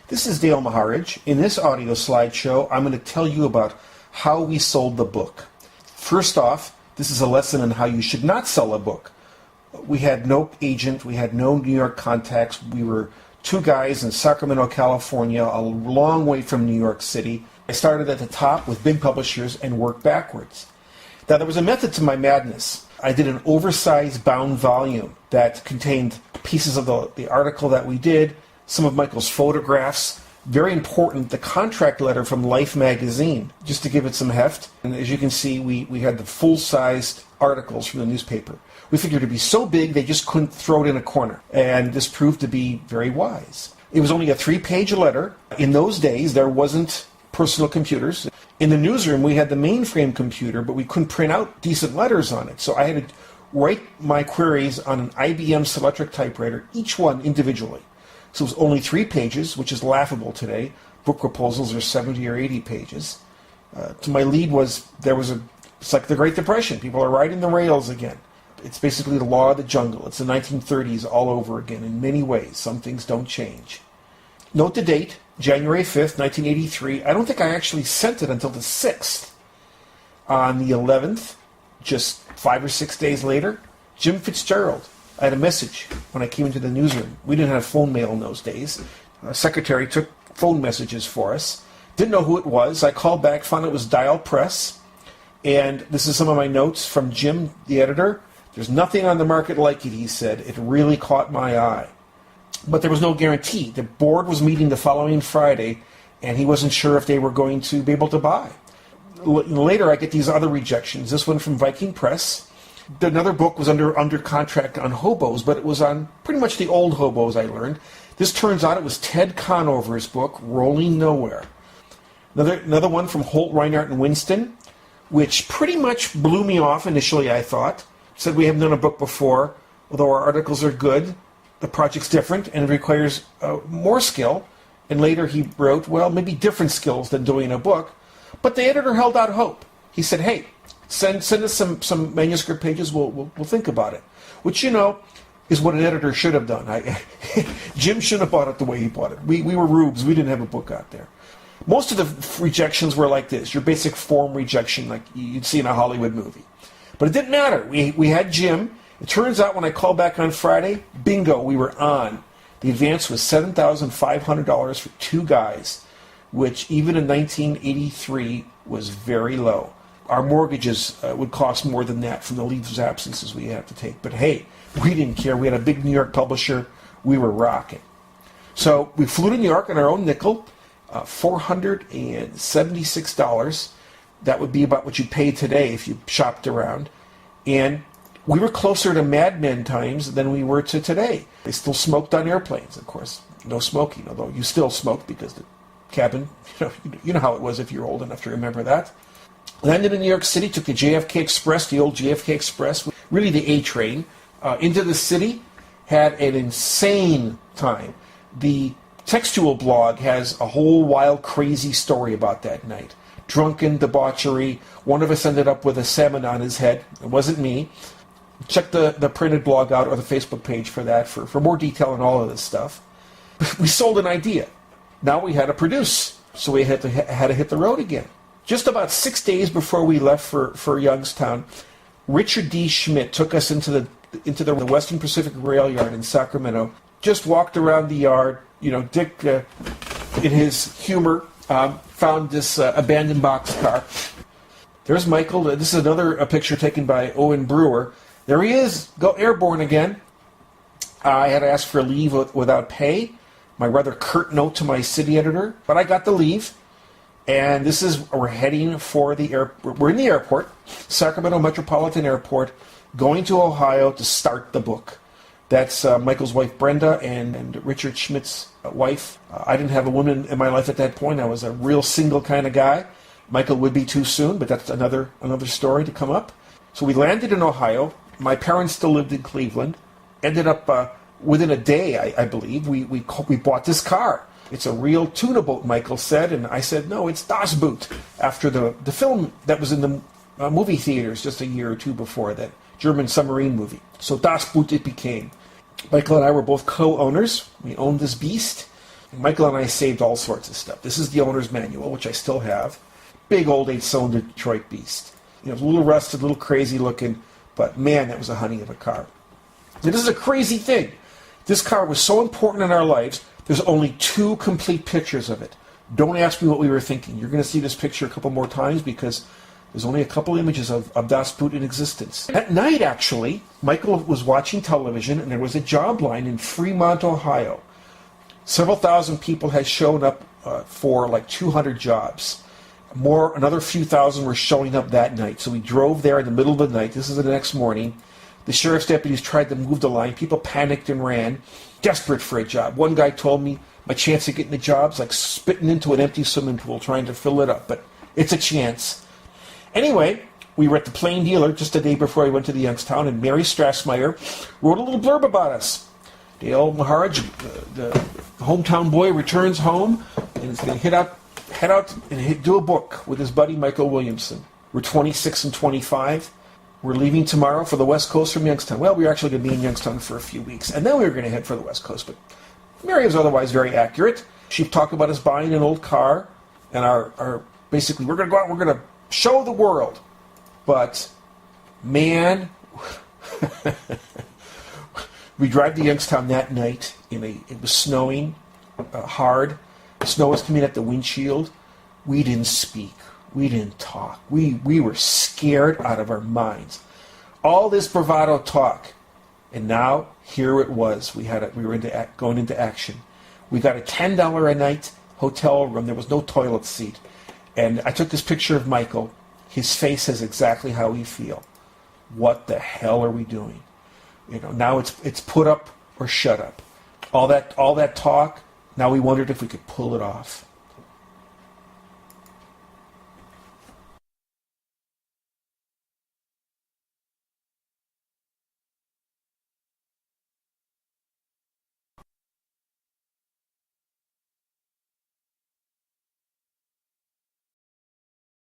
This is Dale Maharidge. In this audio slideshow, I'm going to tell you about how we sold the book. First off, this is a lesson on how you should not sell a book. We had no agent, we had no New York contacts. We were two guys in Sacramento, California, a long way from New York City. I started at the top with big publishers and worked backwards. Now, there was a method to my madness. I did an oversized bound volume that contained pieces of the article that we did, some of Michael's photographs, very important, the contract letter from Life magazine, just to give it some heft. And as you can see, we had the full-sized articles from the newspaper. We figured it'd be so big they just couldn't throw it in a corner. And this proved to be very wise. It was only a 3-page letter. In those days, there wasn't personal computers. In the newsroom, we had the mainframe computer, but we couldn't print out decent letters on it. So I had to write my queries on an IBM Selectric typewriter, each one individually. So it was only 3 pages, which is laughable today. Book proposals are 70 or 80 pages. To my lead it's like the Great Depression. People are riding the rails again. It's basically the law of the jungle. It's the 1930s all over again in many ways. Some things don't change. Note the date, January 5th, 1983. I don't think I actually sent it until the 6th. On the 11th, just 5 or 6 days later, Jim Fitzgerald. I had a message when I came into the newsroom. We didn't have phone mail in those days. Our secretary took phone messages for us. Didn't know who it was. I called back, found it was Dial Press. And this is some of my notes from Jim, the editor. There's nothing on the market like it, he said. It really caught my eye. But there was no guarantee. The board was meeting the following Friday, and he wasn't sure if they were going to be able to buy. Later, I get these other rejections. This one from Viking Press. Another book was under contract on hobos, but it was on pretty much the old hobos, I learned. This turns out it was Ted Conover's book, Rolling Nowhere. Another one from Holt, Reinhardt, and Winston, which pretty much blew me off initially, I thought. Said we haven't done a book before, although our articles are good. The project's different and it requires more skill. And later he wrote, well, maybe different skills than doing a book. But the editor held out hope. He said, hey, send us some manuscript pages, we'll think about it. Which, is what an editor should have done. Jim shouldn't have bought it the way he bought it. We were rubes, we didn't have a book out there. Most of the rejections were like this, your basic form rejection like you'd see in a Hollywood movie. But it didn't matter. We had Jim. It turns out when I called back on Friday, bingo, we were on. The advance was $7,500 for 2 guys, which even in 1983 was very low. Our mortgages would cost more than that from the leaves of absences we had to take. But hey, we didn't care. We had a big New York publisher. We were rocking. So we flew to New York on our own nickel, $476. That would be about what you'd pay today if you shopped around. And we were closer to Mad Men times than we were to today. They still smoked on airplanes, of course. No smoking, although you still smoked because the cabin, you know how it was if you're old enough to remember that. Landed in New York City, took the JFK Express, the old JFK Express, really the A train, into the city, had an insane time. The Textual blog has a whole wild, crazy story about that night. Drunken debauchery. One of us ended up with a salmon on his head. It wasn't me. Check the printed blog out or the Facebook page for that, for more detail on all of this stuff. We sold an idea. Now we had to produce, so we had to hit the road again. Just about 6 days before we left for Youngstown, Richard D. Schmidt took us into the Western Pacific Rail Yard in Sacramento. Just walked around the yard. Dick, in his humor, found this abandoned boxcar. There's Michael. This is another picture taken by Owen Brewer. There he is, go airborne again. I had to ask for leave without pay. My rather curt note to my city editor, but I got the leave. And this is, we're heading for we're in the airport, Sacramento Metropolitan Airport, going to Ohio to start the book. That's Michael's wife Brenda and Richard Schmidt's wife. I didn't have a woman in my life at that point. I was a real single kind of guy. Michael would be too soon, but that's another story to come up. So we landed in Ohio. My parents still lived in Cleveland. Ended up within a day, I believe, we bought this car. It's a real tuna boat, Michael said, and I said, no, it's Das Boot, after the film that was in the movie theaters just a year or two before, that German submarine movie. So Das Boot it became. Michael and I were both co-owners. We owned this beast. Michael and I saved all sorts of stuff. This is the owner's manual, which I still have. Big old 8-cylinder Detroit beast. You know, it was a little rusted, a little crazy looking, but man, that was a honey of a car. Now, this is a crazy thing. This car was so important in our lives, there's only 2 complete pictures of it. Don't ask me what we were thinking. You're going to see this picture a couple more times because there's only a couple images of Das Boot in existence. At night, actually, Michael was watching television and there was a job line in Fremont, Ohio. Several thousand people had shown up for like 200 jobs. Another few thousand were showing up that night. So we drove there in the middle of the night. This is the next morning. The sheriff's deputies tried to move the line. People panicked and ran, desperate for a job. One guy told me my chance of getting a job is like spitting into an empty swimming pool trying to fill it up, but it's a chance. Anyway, we were at the Plain Dealer just a day before I went to the Youngstown, and Mary Strassmeyer wrote a little blurb about us. Dale Maharidge, the hometown boy, returns home and is going to head out and do a book with his buddy Michael Williamson. We're 26 and 25. We're leaving tomorrow for the West Coast from Youngstown. Well, we were actually going to be in Youngstown for a few weeks, and then we were going to head for the West Coast. But Mary was otherwise very accurate. She'd talk about us buying an old car, and our basically, we're going to go out and we're going to show the world. But, man, we drive to Youngstown that night. It was snowing hard. Snow was coming at the windshield. We didn't speak. We didn't talk. We were scared out of our minds. All this bravado talk, and now here it was. We were going into action. We got a $10 a night hotel room. There was no toilet seat, and I took this picture of Michael. His face says exactly how we feel. What the hell are we doing? You know, now it's put up or shut up. All that talk. Now we wondered if we could pull it off.